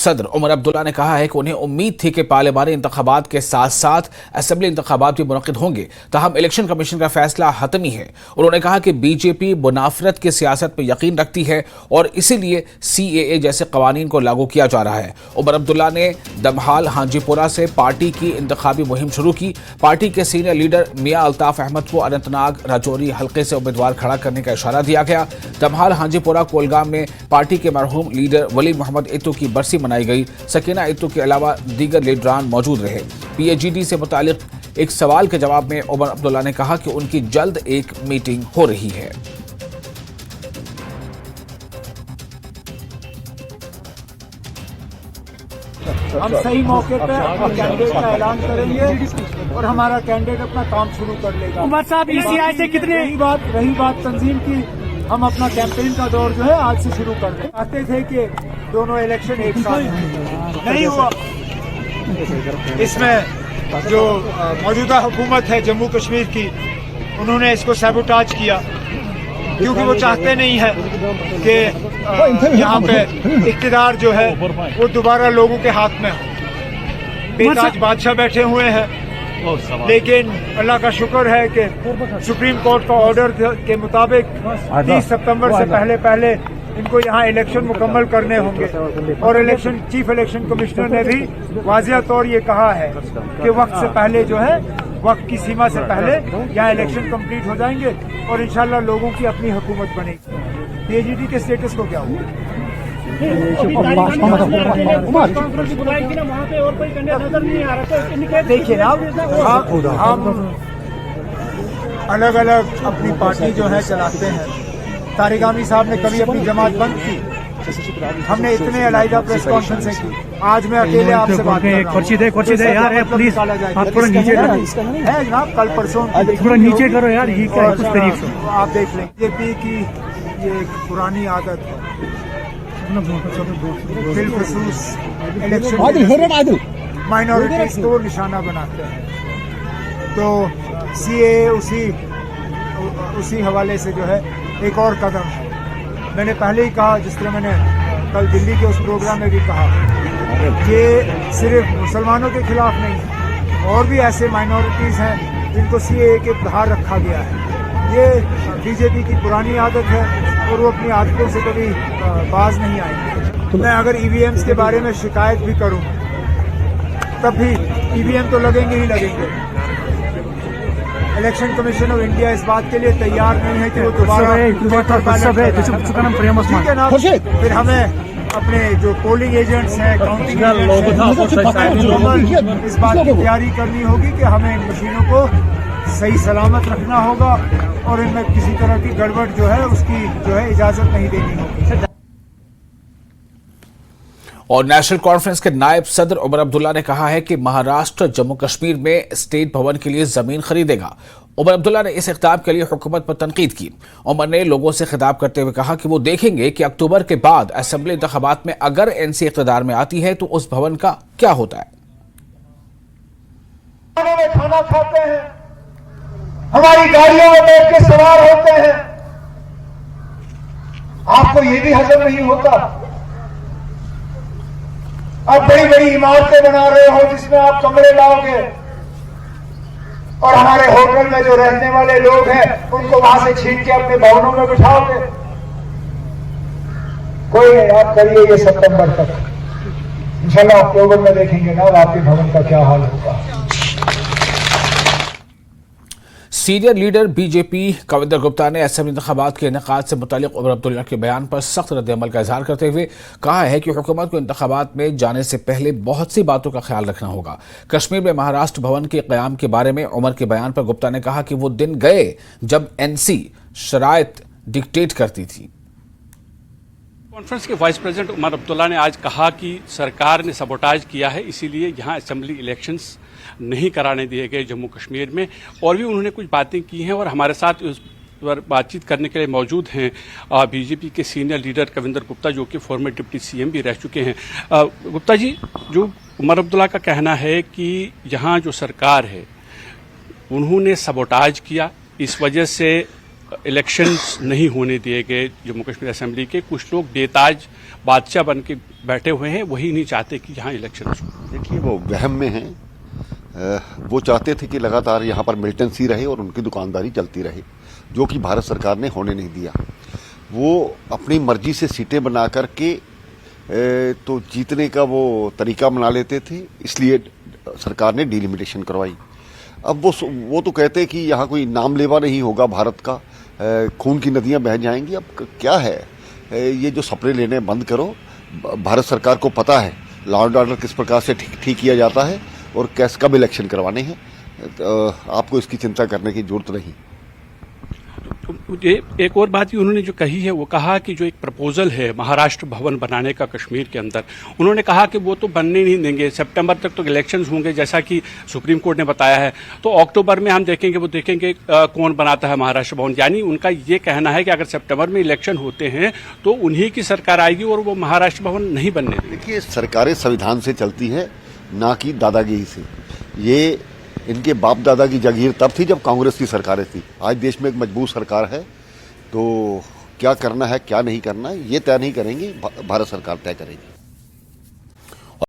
सदर उमर अब्दुल्ला ने कहा है कि उन्हें उम्मीद थी कि पार्लियामानी इंतखाबात के साथ साथ असेंबली इंतखाबात भी मुनक्किद होंगे, ताहम इलेक्शन कमीशन का फैसला हतमी है। उन्होंने कहा कि बीजेपी मुनाफरत की सियासत पर यकीन रखती है और इसीलिए CAA जैसे कवानीन को लागू किया जा रहा है। उमर अब्दुल्ला ने दमहाल हांजीपुरा से पार्टी की इंतखाबी मुहिम शुरू की। पार्टी के सीनियर लीडर मियां अल्ताफ अहमद को अनंतनाग राजौरी हल्के से उम्मीदवार खड़ा करने का इशारा दिया गया। दमहाल हांजीपुरा कोलगाम में पार्टी के मरहूम लीडर वली मोहम्मद इत्तू की बरसी मनाई गई। सकीना इत्तू के अलावा दीगर लीडरान मौजूद रहे। PAGD से मुतालिक एक सवाल के जवाब में उमर अब्दुल्ला ने कहा कि उनकी जल्द एक मीटिंग हो रही है। हम सही मौके पर अपने कैंडिडेट का ऐलान करेंगे और हमारा कैंडिडेट अपना काम शुरू कर लेगा। उमर साहब, ECI से कितने रही बात तंजीम की, हम अपना कैंपेन का दौर जो है आज से शुरू कर दें। चाहते थे कि दोनों इलेक्शन एक साथ नहीं हुआ। इसमें जो मौजूदा हुकूमत है जम्मू कश्मीर की, उन्होंने इसको सैबोटाज किया क्योंकि वो चाहते नहीं है कि यहाँ पे इक़्तिदार जो है वो दोबारा लोगों के हाथ में हो। बेताज बादशाह बैठे हुए हैं, लेकिन अल्लाह का शुक्र है कि सुप्रीम कोर्ट का ऑर्डर के मुताबिक 30 सितंबर से पहले इनको यहाँ इलेक्शन मुकम्मल करने होंगे। और चीफ इलेक्शन कमिश्नर ने भी वाज़िया तौर ये कहा है कि वक्त से पहले जो है, वक्त की सीमा से पहले यहाँ इलेक्शन कंप्लीट हो जाएंगे और इंशाल्लाह लोगों की अपनी हुकूमत बनेगी। PAGD के स्टेटस को क्या हुआ? देखिए ना, हम अलग अलग अपनी पार्टी जो है चलाते हैं। तारिक आमी साहब ने कभी अपनी जमात बंद की, हमने इतने अलहदा प्रेस कॉन्फ्रेंस की। आज मैं अकेले आपसे बात कर रहा हूं। कुर्सी दे यार, प्लीज आप थोड़ा नीचे करो। है जनाब, कल परसों थोड़ा नीचे करो यार, ये क्या है कुछ तरीके से आप देख लें। बीजेपी की ये एक पुरानी आदत है, बिलखसूस इलेक्शन माइनॉरिटीज को निशाना बनाते हैं। तो CAA उसी हवाले से जो है एक और कदम है। मैंने पहले ही कहा, जिस तरह मैंने कल दिल्ली के उस प्रोग्राम में भी कहा, ये सिर्फ मुसलमानों के खिलाफ नहीं है, और भी ऐसे माइनॉरिटीज़ हैं जिनको CAA के बाहर रखा गया है। ये बीजेपी की पुरानी आदत है और वो अपनी आदतों से कभी बाज नहीं आएंगे। तो मैं अगर EVMs के बारे में शिकायत भी करूं, तब भी EVM तो लगेंगे ही लगेंगे। इलेक्शन कमीशन ऑफ इंडिया इस बात के लिए तैयार नहीं है कि वो दोबारा ठीक है ना। फिर हमें अपने जो पोलिंग एजेंट्स हैं, काउंटिंग एजेंट्स हैं, इस बात की तैयारी करनी होगी कि हमें इन मशीनों को सही सलामत रखना होगा और इनमें किसी तरह की गड़बड़ जो है उसकी जो है इजाजत नहीं देनी होगी। और नेशनल कॉन्फ्रेंस के नायब सदर उमर अब्दुल्ला ने कहा है कि महाराष्ट्र जम्मू कश्मीर में स्टेट भवन के लिए जमीन खरीदेगा। उमर अब्दुल्ला ने इस इक़दाम के लिए हुकूमत पर तनकीद की। उमर ने लोगों से खिताब करते हुए कहा कि वो देखेंगे कि अक्टूबर के बाद असेंबली इंतखाबात में अगर NC इक़्तिदार में आती है तो उस भवन का क्या होता है। खाना खाते हैं, हमारी गाड़ियों में बैठ के सवार होते हैं, आपको ये भी हजम नहीं होता। आप बड़ी बड़ी इमारतें बना रहे हो जिसमें आप कमरे लाओगे और हमारे होटल में जो रहने वाले लोग हैं उनको वहां से छीन के अपने भवनों में बिठाओगे। कोई नहीं, आप करिए ये सितंबर तक, इंशाल्लाह अक्टूबर में देखेंगे ना आपके भवन का क्या हाल होगा। Senior leader BJP Kavinder Gupta ने असेंबली इंतखाबात के इनेकाद से मुतालिक उमर अब्दुल्ला के बयान पर सख्त रद्द-ए-अमल का इजहार करते हुए कहा है कि हुकूमत को इंतखाबात में जाने से पहले बहुत सी बातों का ख्याल रखना होगा। कश्मीर में महाराष्ट्र भवन के क़याम के बारे में उमर के बयान पर गुप्ता ने कहा कि वो दिन गए जब NC शराइत डिक्टेट करती थी। कॉन्फ्रेंस के वाइस प्रेसिडेंट उमर अब्दुल्ला ने आज कहा कि सरकार ने सबोटाज किया है, इसीलिए यहाँ असेंबली इलेक्शंस नहीं कराने दिए गए जम्मू कश्मीर में। और भी उन्होंने कुछ बातें की हैं और हमारे साथ उस पर बातचीत करने के लिए मौजूद हैं BJP के सीनियर लीडर कविंदर गुप्ता, जो कि फॉर्मर डिप्टी CM भी रह चुके हैं। गुप्ता जी, जो उमर अब्दुल्ला का कहना है कि यहाँ जो सरकार है उन्होंने सबोटाज किया, इस वजह से इलेक्शंस नहीं होने दिए गए जम्मू कश्मीर असेंबली के। कुछ लोग बेताज बादशाह बन के बैठे हुए हैं, वही नहीं चाहते कि यहाँ इलेक्शंस हो। देखिए, वो वहम में हैं। वो चाहते थे कि लगातार यहाँ पर मिलिटेंसी रहे और उनकी दुकानदारी चलती रहे, जो कि भारत सरकार ने होने नहीं दिया। वो अपनी मर्जी से सीटें बना करके तो जीतने का वो तरीका बना लेते थे, इसलिए सरकार ने डिलिमिटेशन करवाई। अब वो तो कहते हैं कि यहाँ कोई नाम लेवा नहीं होगा भारत का, खून की नदियाँ बह जाएंगी। अब क्या है, ये जो सपने लेने बंद करो। भारत सरकार को पता है लॉ एंड ऑर्डर किस प्रकार से ठीक किया जाता है और कैसे कब इलेक्शन करवाने हैं। आपको इसकी चिंता करने की जरूरत नहीं। एक और बात भी उन्होंने जो कही है, वो कहा कि जो एक प्रपोजल है महाराष्ट्र भवन बनाने का कश्मीर के अंदर, उन्होंने कहा कि वो तो बनने नहीं देंगे। सितंबर तक तो इलेक्शंस होंगे जैसा कि सुप्रीम कोर्ट ने बताया है, तो अक्टूबर में हम देखेंगे कौन बनाता है महाराष्ट्र भवन। यानी उनका ये कहना है कि अगर सितंबर में इलेक्शन होते हैं तो उन्हीं की सरकार आएगी और वो महाराष्ट्र भवन नहीं बनने देंगे। देखिए, सरकारें संविधान से चलती है, ना कि दादागिरी से। ये इनके बाप दादा की जागीर तब थी जब कांग्रेस की सरकारें थी। आज देश में एक मजबूत सरकार है, तो क्या करना है क्या नहीं करना है ये तय नहीं करेंगे, भारत सरकार तय करेगी।